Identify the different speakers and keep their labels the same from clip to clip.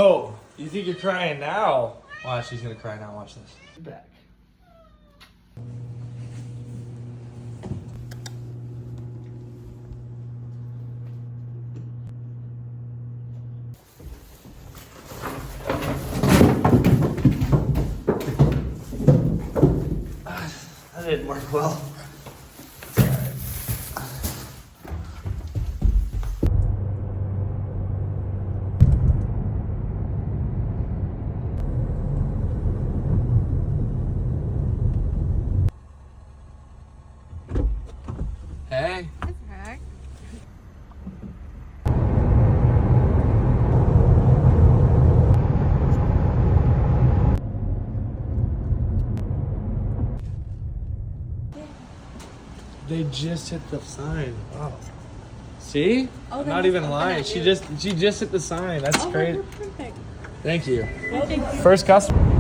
Speaker 1: Oh, you think you're crying now? Watch, she's gonna cry now. Watch this.
Speaker 2: Back.
Speaker 1: That didn't work well. Hey.
Speaker 3: Heck.
Speaker 1: They just hit the sign. Wow. See?
Speaker 3: Oh,
Speaker 1: I'm not even lying. She just hit the sign. That's great.
Speaker 3: Perfect.
Speaker 1: Thank you.
Speaker 3: Thank you.
Speaker 1: First customer.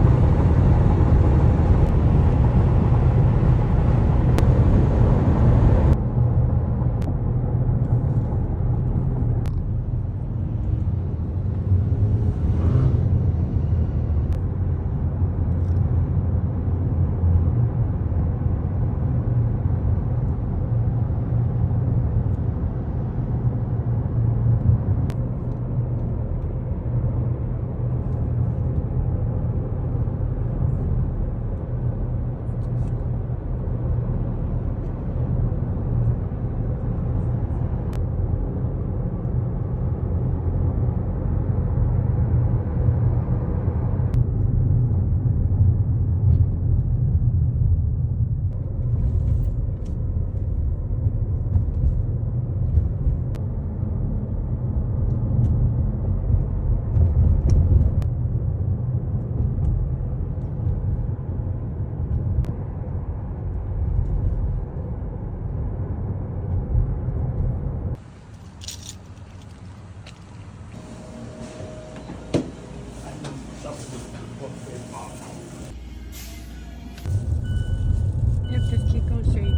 Speaker 3: Yep, just keep going straight.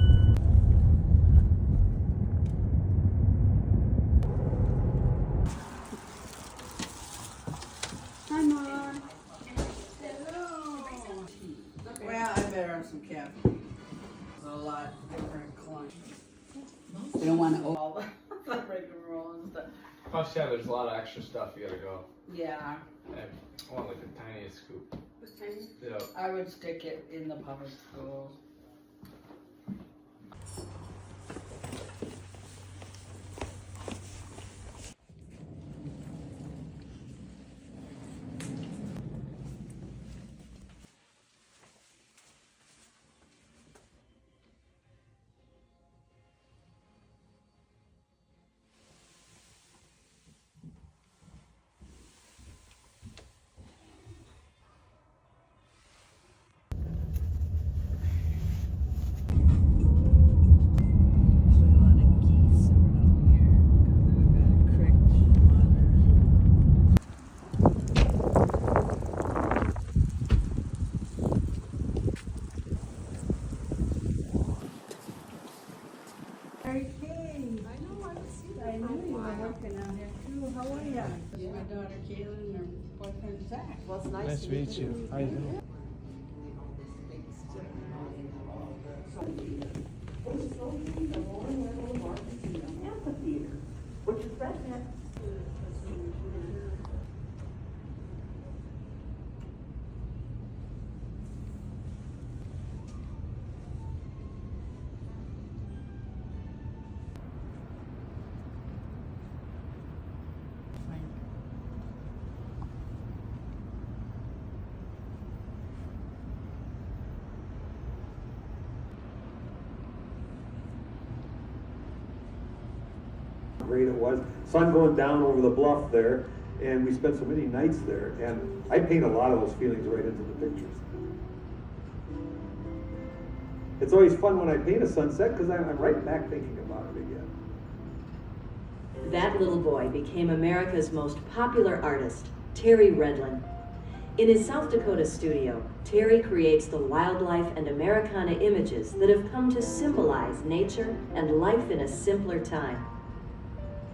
Speaker 3: Hi, Mom.
Speaker 2: Well, I better have some caffeine. There's a lot different clients. They don't want to all the rigmarole and stuff.
Speaker 1: Plus, yeah, there's a lot of extra stuff you gotta go.
Speaker 2: Yeah,
Speaker 1: And I want like the tiniest scoop. Yeah.
Speaker 2: I would stick it in the public schools.
Speaker 3: I knew you were working out here too. How are you?
Speaker 2: My daughter Caitlin and her boyfriend Zach.
Speaker 4: Well, it's
Speaker 1: Nice to meet you. How you doing?
Speaker 5: Great it was. Sun going down over the bluff there, and we spent so many nights there, and I paint a lot of those feelings right into the pictures. It's always fun when I paint a sunset because I'm right back thinking about it again.
Speaker 4: That little boy became America's most popular artist, Terry Redlin. In his South Dakota studio, Terry creates the wildlife and Americana images that have come to symbolize nature and life in a simpler time.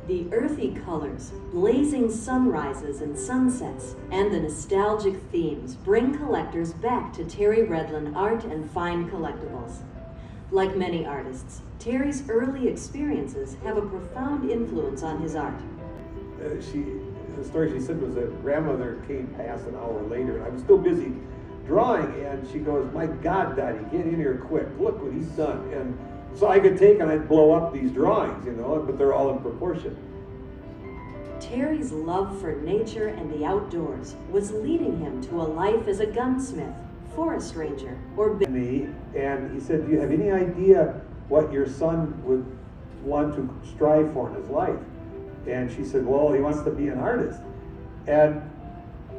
Speaker 4: The earthy colors, blazing sunrises and sunsets, and the nostalgic themes bring collectors back to Terry Redlin art and fine collectibles. Like many artists, Terry's early experiences have a profound influence on his art.
Speaker 5: The story she said was that grandmother came past an hour later, and I was still busy drawing, and she goes, "My God, Daddy, get in here quick. Look what he's done." And so I could take and I'd blow up these drawings, you know, but they're all in proportion.
Speaker 4: Terry's love for nature and the outdoors was leading him to a life as a gunsmith, forest ranger, or
Speaker 5: Me, and he said, "Do you have any idea what your son would want to strive for in his life?" And she said, "Well, he wants to be an artist." And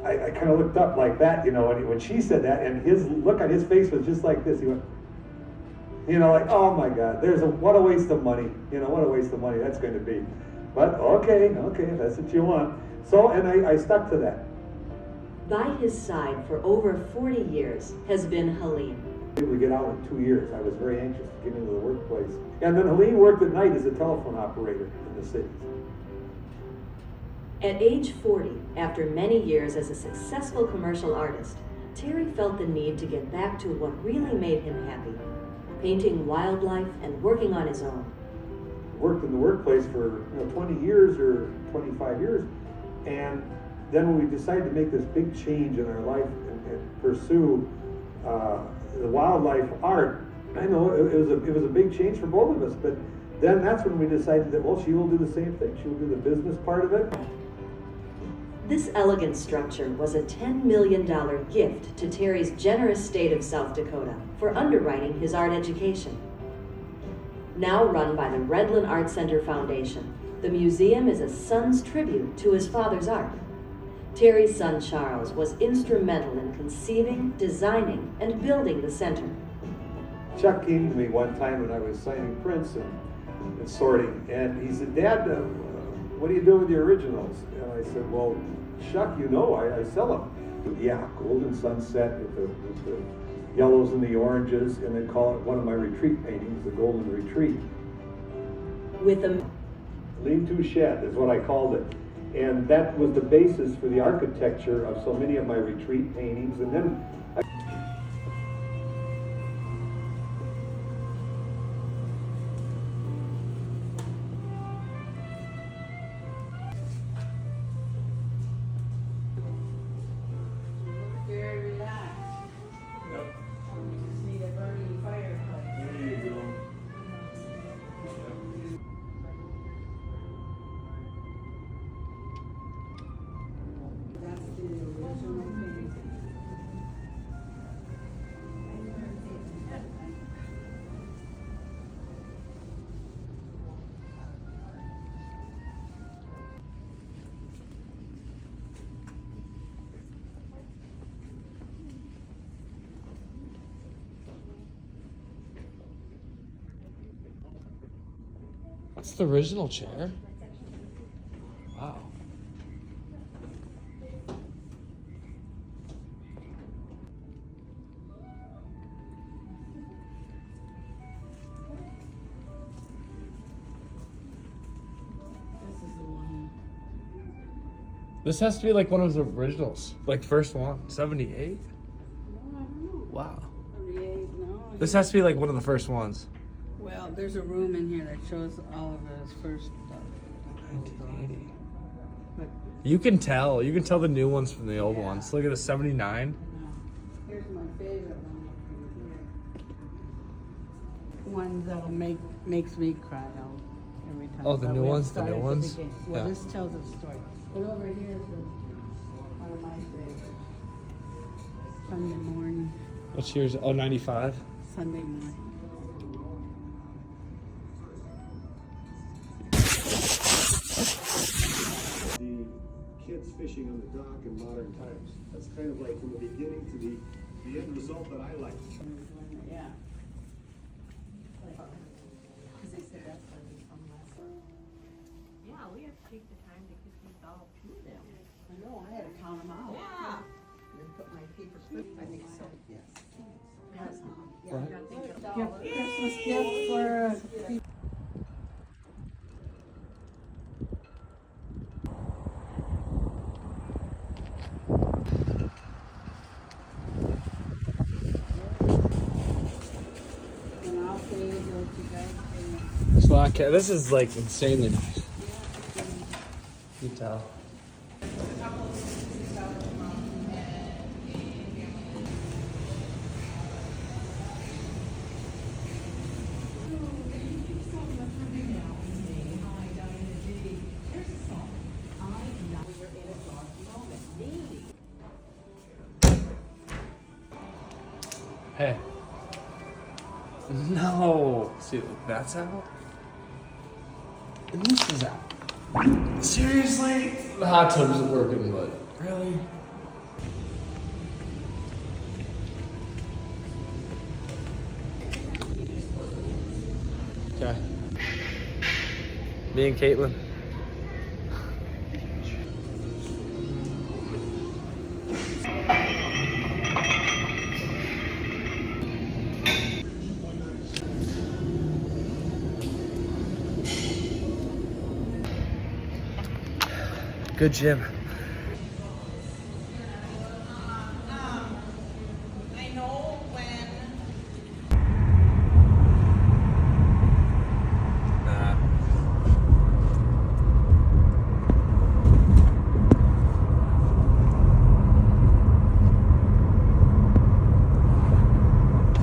Speaker 5: I kind of looked up like that, you know, when she said that, and his look on his face was just like this. He went, you know, like, "Oh my God, what a waste of money. You know, what a waste of money that's going to be." But okay, that's what you want. So, and I stuck to that.
Speaker 4: By his side for over 40 years has been Helene.
Speaker 5: Able to get out in 2 years. I was very anxious to get into the workplace. And then Helene worked at night as a telephone operator in the city.
Speaker 4: At age 40, after many years as a successful commercial artist, Terry felt the need to get back to what really made him happy, painting wildlife and working on his own.
Speaker 5: Worked in the workplace for 20 years or 25 years, and then when we decided to make this big change in our life and pursue the wildlife art, I know it was a big change for both of us, but then that's when we decided that, well, she will do the same thing. She will do the business part of it.
Speaker 4: This elegant structure was a $10 million gift to Terry's generous state of South Dakota for underwriting his art education. Now run by the Redlin Art Center Foundation, the museum is a son's tribute to his father's art. Terry's son Charles was instrumental in conceiving, designing, and building the center.
Speaker 5: Chuck came to me one time when I was signing prints and sorting, and he said, "Dad, what do you do with the originals?" And I said, "Well, Chuck, you know, I sell them." "Yeah, golden sunset with the yellows and the oranges," and they call it one of my retreat paintings, the Golden Retreat.
Speaker 4: With a
Speaker 5: Lean-to shed is what I called it. And that was the basis for the architecture of so many of my retreat paintings. And then
Speaker 2: Very relaxed.
Speaker 5: Yep.
Speaker 2: You just need a burning fireplace.
Speaker 5: There you go.
Speaker 2: That's the original painting.
Speaker 1: That's the original chair. Wow.
Speaker 2: This is the one.
Speaker 1: This has to be like one of the originals. Like first one. 78?
Speaker 2: No, I don't know.
Speaker 1: Wow.
Speaker 2: 38, no.
Speaker 1: This has to be like one of the first ones.
Speaker 2: Well, there's a room in here that shows all of his first stuff.
Speaker 1: 1980.
Speaker 2: But
Speaker 1: You can tell the new ones from the old ones. Look at the 79.
Speaker 2: here's my favorite one up here. One that'll makes me cry out every time.
Speaker 1: Oh, the
Speaker 2: But
Speaker 1: new
Speaker 2: we have to
Speaker 1: ones, the
Speaker 2: start
Speaker 1: new
Speaker 2: at
Speaker 1: ones?
Speaker 2: beginning. Well,
Speaker 1: Yeah.
Speaker 2: this tells a story. But over here is one of my favorites. Sunday morning.
Speaker 1: What's yours? Oh, 95.
Speaker 2: Sunday morning.
Speaker 6: The kids fishing on the dock in modern times. That's kind of like from the beginning to the end result that I like.
Speaker 2: Yeah.
Speaker 7: Yeah, we have to take the time to get these all to them.
Speaker 2: I know, I had to count them out.
Speaker 7: Yeah.
Speaker 2: Put my paper clip, I think so, yes.
Speaker 1: Right.
Speaker 2: Christmas gift for
Speaker 1: log cabin. This is like insanely nice. You can tell. Hey. No. See, that's out. And this is out. Seriously? The hot tub isn't working, but really? Okay. Me and Caitlin. Good gym.
Speaker 2: I know when.
Speaker 1: Nah.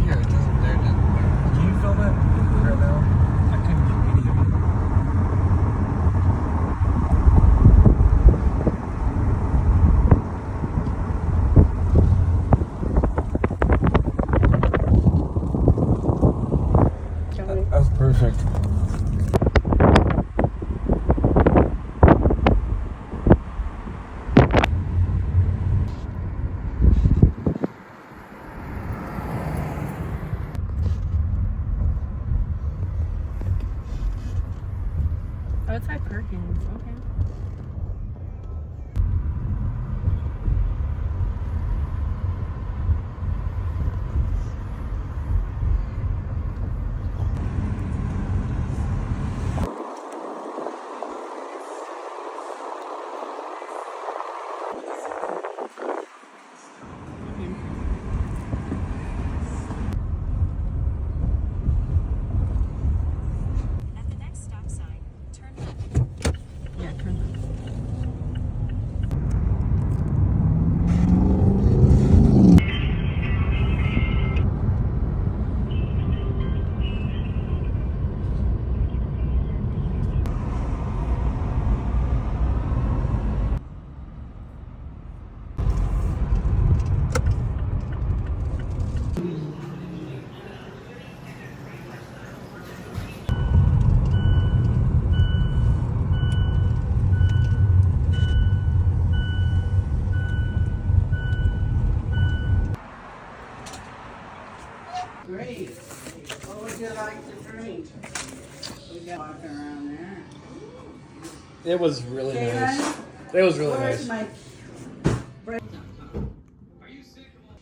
Speaker 1: Here, it doesn't. There, can you film it right now? I couldn't get any of it. That was perfect.
Speaker 7: Oh, it's like Perkins. Okay.
Speaker 4: At the next stop sign, turn left.
Speaker 7: Yeah, turn left.
Speaker 2: Great. What would you like to drink? We got walking around there.
Speaker 1: It was really nice.
Speaker 2: Caitlin,
Speaker 1: It was really
Speaker 2: where's
Speaker 1: nice.
Speaker 2: my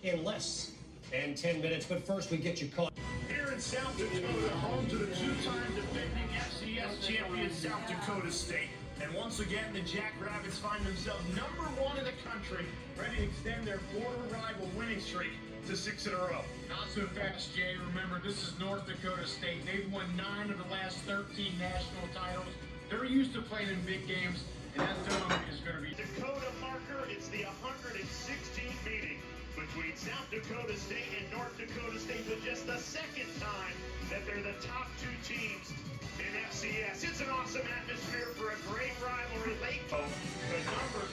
Speaker 8: In less than 10 minutes, but first we get you caught.
Speaker 6: Here in South Dakota, home to the two-time defending FCS champion South Dakota State. And once again, the Jackrabbits find themselves #1 in the country, ready to extend their border rival winning streak to 6 in a row. Not so fast, Jay. Remember, this is North Dakota State. They've won 9 of the last 13 national titles. They're used to playing in big games, and that dome is going to be Dakota marker. It's the 116th meeting between South Dakota State and North Dakota State, but just the second time that they're the top 2 teams in FCS. It's an awesome atmosphere for a great rivalry. The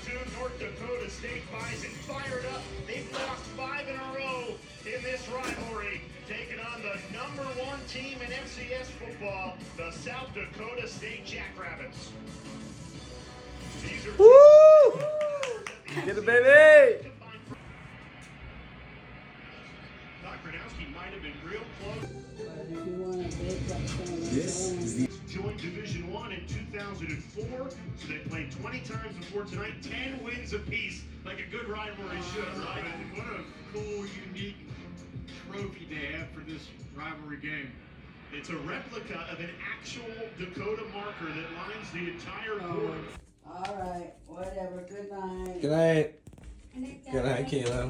Speaker 6: #2 North Dakota State Bison fired up. They've lost 5 in a row in this rivalry, taking on the #1 team in FCS football, the South Dakota State Jackrabbits. These are
Speaker 1: Woo! Get it, baby!
Speaker 6: Kronowski might have been real close.
Speaker 2: But if you want to bake up some of the
Speaker 6: Joined Division I in 2004, so they played 20 times before tonight, 10 wins apiece, like a good rivalry should, right?
Speaker 9: What a cool, unique trophy they have for this rivalry game.
Speaker 6: It's a replica of an actual Dakota marker that lines the entire board.
Speaker 2: All right, whatever. Good night.
Speaker 1: Good night. Good night, Caitlin.